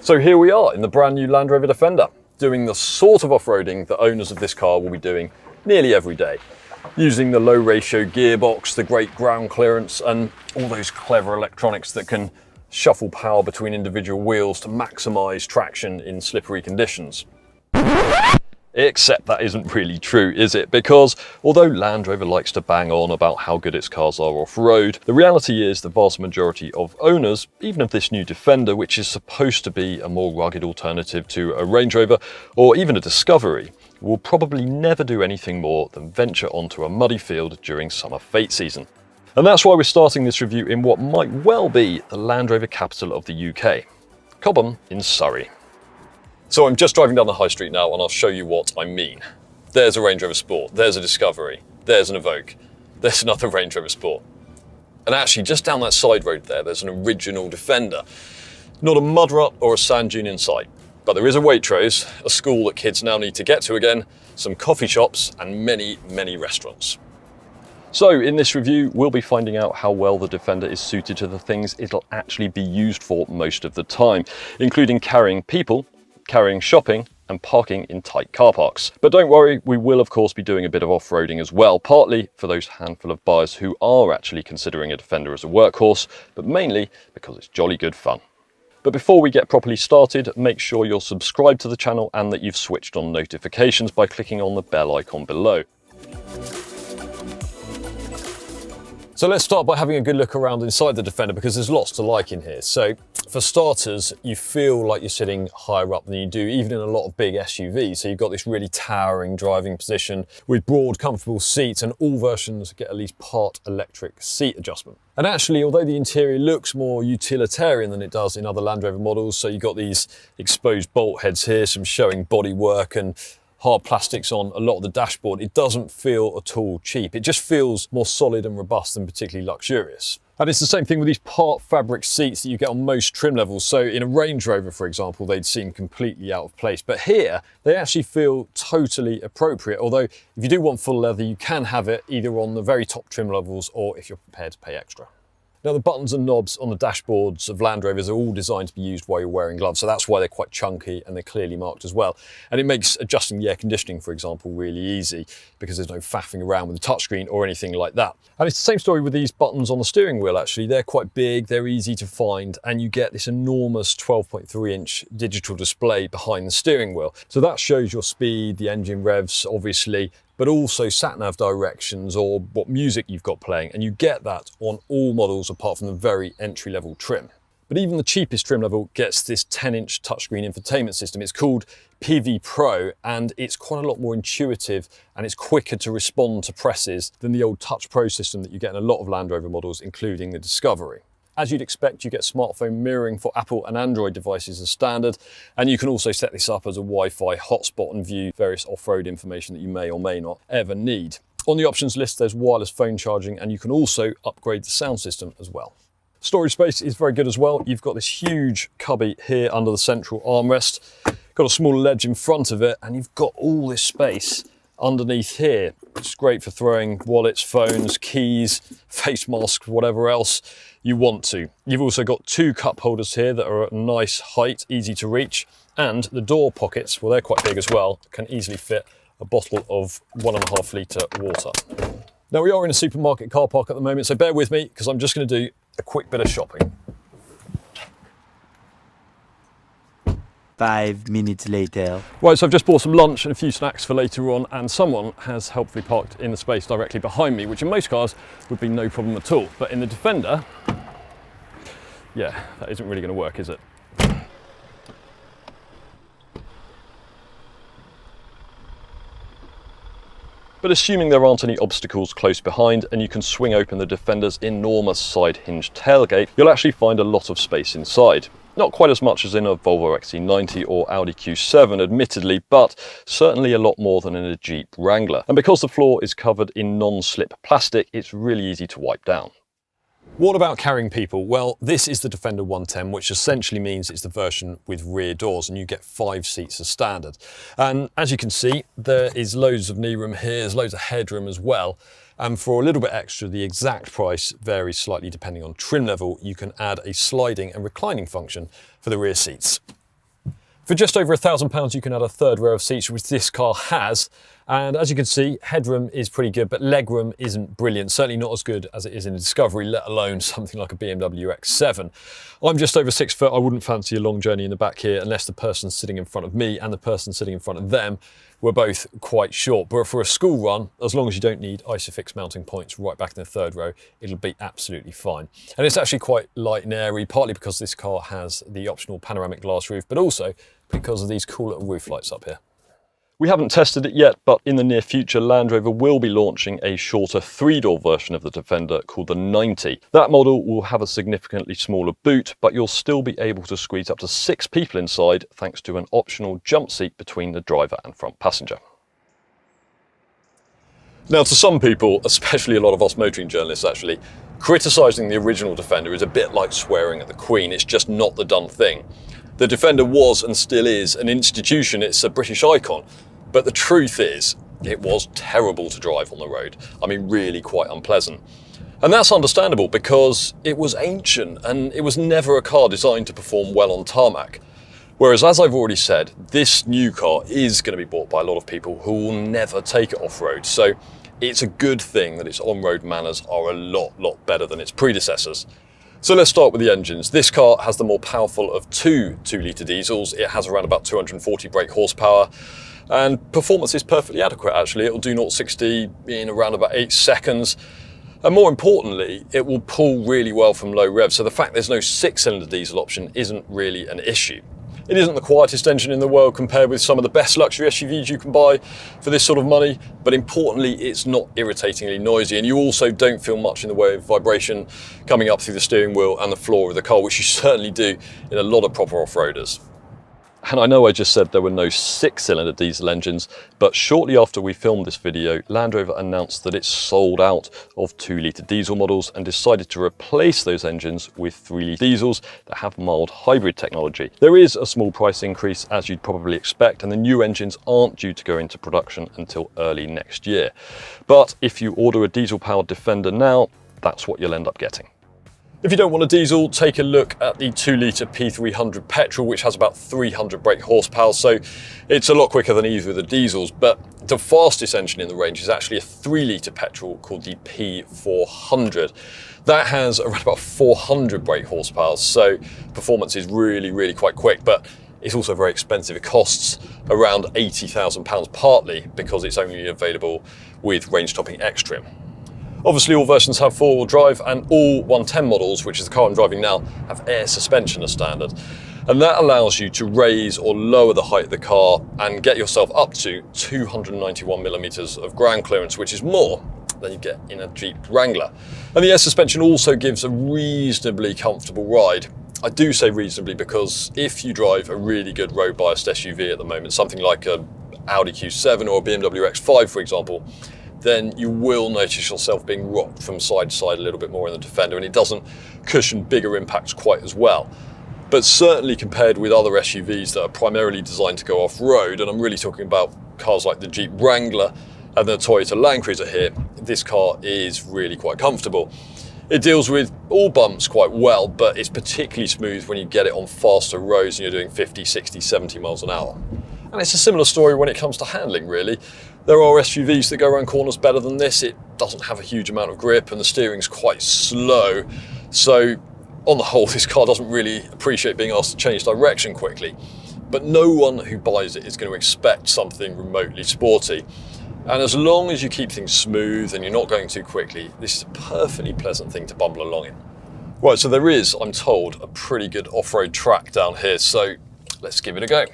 So here we are in the brand new Land Rover Defender, doing the sort of off-roading that owners of this car will be doing nearly every day, using the low ratio gearbox, the great ground clearance, and all those clever electronics that can shuffle power between individual wheels to maximise traction in slippery conditions. Except that isn't really true, is it? Because although Land Rover likes to bang on about how good its cars are off-road, the reality is the vast majority of owners, even of this new Defender, which is supposed to be a more rugged alternative to a Range Rover or even a Discovery, will probably never do anything more than venture onto a muddy field during summer fete season. And that's why we're starting this review in what might well be the Land Rover capital of the UK, Cobham in Surrey. So I'm just driving down the high street now and I'll show you what I mean. There's a Range Rover Sport, there's a Discovery, there's an Evoque, there's another Range Rover Sport. And actually just down that side road there's an original Defender. Not a mud rut or a sand dune in sight, but there is a Waitrose, a school that kids now need to get to again, some coffee shops and many, many restaurants. So in this review, we'll be finding out how well the Defender is suited to the things it'll actually be used for most of the time, including carrying people, carrying shopping and parking in tight car parks. But don't worry, we will of course be doing a bit of off-roading as well, partly for those handful of buyers who are actually considering a Defender as a workhorse, but mainly because it's jolly good fun. But before we get properly started, make sure you're subscribed to the channel and that you've switched on notifications by clicking on the bell icon below. So let's start by having a good look around inside the Defender because there's lots to like in here. So for starters, you feel like you're sitting higher up than you do even in a lot of big SUVs. So you've got this really towering driving position with broad, comfortable seats, and all versions get at least part electric seat adjustment. And actually, although the interior looks more utilitarian than it does in other Land Rover models, so you've got these exposed bolt heads here, some showing bodywork and hard plastics on a lot of the dashboard, it doesn't feel at all cheap. It just feels more solid and robust than particularly luxurious. And it's the same thing with these part fabric seats that you get on most trim levels. So in a Range Rover, for example, they'd seem completely out of place. But here, they actually feel totally appropriate. Although if you do want full leather, you can have it either on the very top trim levels or if you're prepared to pay extra. Now the buttons and knobs on the dashboards of Land Rovers are all designed to be used while you're wearing gloves, so that's why they're quite chunky and they're clearly marked as well. And it makes adjusting the air conditioning, for example, really easy because there's no faffing around with the touchscreen or anything like that. And it's the same story with these buttons on the steering wheel actually. They're quite big, they're easy to find, and you get this enormous 12.3-inch digital display behind the steering wheel. So that shows your speed, the engine revs, obviously, but also sat-nav directions or what music you've got playing, and you get that on all models apart from the very entry-level trim. But even the cheapest trim level gets this 10-inch touchscreen infotainment system. It's called PV Pro, and it's quite a lot more intuitive and it's quicker to respond to presses than the old Touch Pro system that you get in a lot of Land Rover models, including the Discovery. As you'd expect, you get smartphone mirroring for Apple and Android devices as standard, and you can also set this up as a Wi-Fi hotspot and view various off-road information that you may or may not ever need. On the options list, there's wireless phone charging, and you can also upgrade the sound system as well. Storage space is very good as well. You've got this huge cubby here under the central armrest, got a small ledge in front of it, and you've got all this space underneath here. It's great for throwing wallets, phones, keys, face masks, whatever else you want to. You've also got two cup holders here that are at a nice height, easy to reach, and the door pockets, well, they're quite big as well, can easily fit a bottle of 1.5 litre water. Now we are in a supermarket car park at the moment, so bear with me because I'm just going to do a quick bit of shopping. 5 minutes later. Right, so I've just bought some lunch and a few snacks for later on, and someone has helpfully parked in the space directly behind me, which in most cars would be no problem at all. But in the Defender, yeah, that isn't really going to work, is it? But assuming there aren't any obstacles close behind and you can swing open the Defender's enormous side hinge tailgate, you'll actually find a lot of space inside. Not quite as much as in a Volvo XC90 or Audi Q7 admittedly, but certainly a lot more than in a Jeep Wrangler. And because the floor is covered in non-slip plastic, it's really easy to wipe down. What about carrying people? Well, this is the Defender 110, which essentially means it's the version with rear doors and you get 5 seats as standard. And as you can see, there is loads of knee room here, there's loads of headroom as well. And for a little bit extra, the exact price varies slightly depending on trim level. You can add a sliding and reclining function for the rear seats. For just over £1,000, you can add a third row of seats, which this car has. And as you can see, headroom is pretty good, but legroom isn't brilliant. Certainly not as good as it is in a Discovery, let alone something like a BMW X7. I'm just over 6 foot. I wouldn't fancy a long journey in the back here unless the person sitting in front of me and the person sitting in front of them were both quite short. But for a school run, as long as you don't need ISOFIX mounting points right back in the third row, it'll be absolutely fine. And it's actually quite light and airy, partly because this car has the optional panoramic glass roof, but also because of these cool little roof lights up here. We haven't tested it yet, but in the near future, Land Rover will be launching a shorter 3-door version of the Defender called the 90. That model will have a significantly smaller boot, but you'll still be able to squeeze up to 6 people inside thanks to an optional jump seat between the driver and front passenger. Now, to some people, especially a lot of us motoring journalists actually, criticising the original Defender is a bit like swearing at the Queen. It's just not the done thing. The Defender was and still is an institution. It's a British icon. But the truth is, it was terrible to drive on the road. I mean, really quite unpleasant. And that's understandable because it was ancient and it was never a car designed to perform well on tarmac. Whereas, as I've already said, this new car is going to be bought by a lot of people who will never take it off-road. So it's a good thing that its on-road manners are a lot better than its predecessors. So let's start with the engines. This car has the more powerful of two 2-litre diesels. It has around about 240 brake horsepower. And performance is perfectly adequate, actually. It'll do 0-60 in around about 8 seconds. And more importantly, it will pull really well from low revs. So the fact there's no 6-cylinder diesel option isn't really an issue. It isn't the quietest engine in the world compared with some of the best luxury SUVs you can buy for this sort of money. But importantly, it's not irritatingly noisy. And you also don't feel much in the way of vibration coming up through the steering wheel and the floor of the car, which you certainly do in a lot of proper off-roaders. And I know I just said there were no 6-cylinder diesel engines, but shortly after we filmed this video, Land Rover announced that it's sold out of 2-litre diesel models and decided to replace those engines with 3-litre diesels that have mild hybrid technology. There is a small price increase, as you'd probably expect, and the new engines aren't due to go into production until early next year. But if you order a diesel-powered Defender now, that's what you'll end up getting. If you don't want a diesel, take a look at the 2-litre P300 petrol, which has about 300 brake horsepower, so it's a lot quicker than either of the diesels. But the fastest engine in the range is actually a 3-litre petrol called the P400. That has around about 400 brake horsepower, so performance is really quite quick, but it's also very expensive. It costs around £80,000, partly because it's only available with range-topping X trim. Obviously, all versions have 4-wheel drive, and all 110 models, which is the car I'm driving now, have air suspension as standard. And that allows you to raise or lower the height of the car and get yourself up to 291 millimeters of ground clearance, which is more than you get in a Jeep Wrangler. And the air suspension also gives a reasonably comfortable ride. I do say reasonably because if you drive a really good road-biased SUV at the moment, something like an Audi Q7 or a BMW X5, for example, then you will notice yourself being rocked from side to side a little bit more in the Defender, and it doesn't cushion bigger impacts quite as well. But certainly compared with other SUVs that are primarily designed to go off-road, and I'm really talking about cars like the Jeep Wrangler and the Toyota Land Cruiser here, this car is really quite comfortable. It deals with all bumps quite well, but it's particularly smooth when you get it on faster roads and you're doing 50, 60, 70 miles an hour. And it's a similar story when it comes to handling, really. There are SUVs that go around corners better than this. It doesn't have a huge amount of grip and the steering's quite slow. So on the whole, this car doesn't really appreciate being asked to change direction quickly. But no one who buys it is going to expect something remotely sporty. And as long as you keep things smooth and you're not going too quickly, this is a perfectly pleasant thing to bumble along in. Right, so there is, I'm told, a pretty good off-road track down here, so let's give it a go.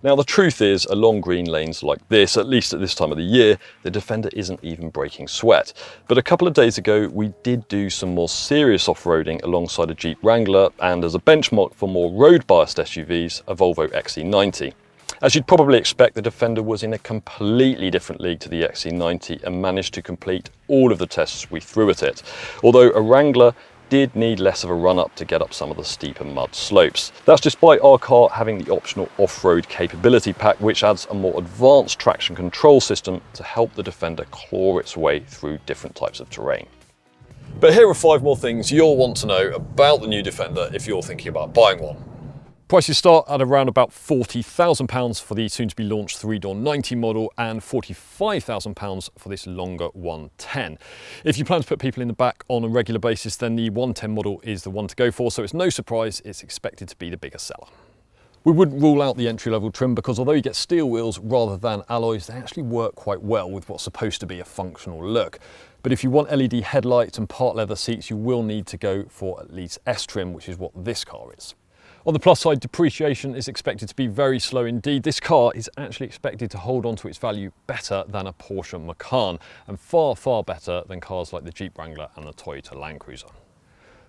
Now, the truth is, along green lanes like this, at least at this time of the year, the Defender isn't even breaking sweat. But a couple of days ago, we did do some more serious off-roading alongside a Jeep Wrangler, and as a benchmark for more road-biased SUVs, a Volvo XC90. As you'd probably expect, the Defender was in a completely different league to the XC90 and managed to complete all of the tests we threw at it. Although a Wrangler did need less of a run-up to get up some of the steeper mud slopes. That's despite our car having the optional off-road capability pack, which adds a more advanced traction control system to help the Defender claw its way through different types of terrain. But here are 5 more things you'll want to know about the new Defender if you're thinking about buying one. Prices start at around about £40,000 for the soon to be launched 3-door 90 model and £45,000 for this longer 110. If you plan to put people in the back on a regular basis, then the 110 model is the one to go for, so it's no surprise it's expected to be the bigger seller. We wouldn't rule out the entry-level trim because although you get steel wheels rather than alloys, they actually work quite well with what's supposed to be a functional look. But if you want LED headlights and part leather seats, you will need to go for at least S trim, which is what this car is. On the plus side, depreciation is expected to be very slow indeed. This car is actually expected to hold on to its value better than a Porsche Macan, and far, far better than cars like the Jeep Wrangler and the Toyota Land Cruiser.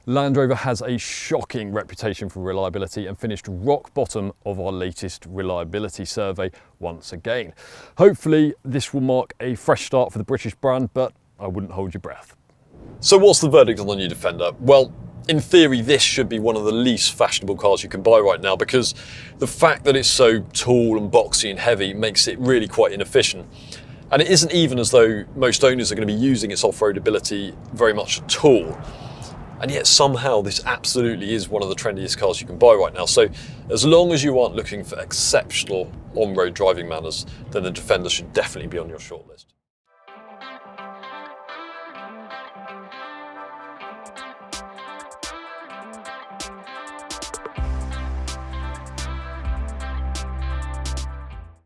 Land Rover has a shocking reputation for reliability and finished rock bottom of our latest reliability survey once again. Hopefully this will mark a fresh start for the British brand, but I wouldn't hold your breath. So what's the verdict on the new Defender? Well, in theory, this should be one of the least fashionable cars you can buy right now because the fact that it's so tall and boxy and heavy makes it really quite inefficient. And it isn't even as though most owners are going to be using its off-road ability very much at all. And yet somehow this absolutely is one of the trendiest cars you can buy right now. So as long as you aren't looking for exceptional on-road driving manners, then the Defender should definitely be on your shortlist.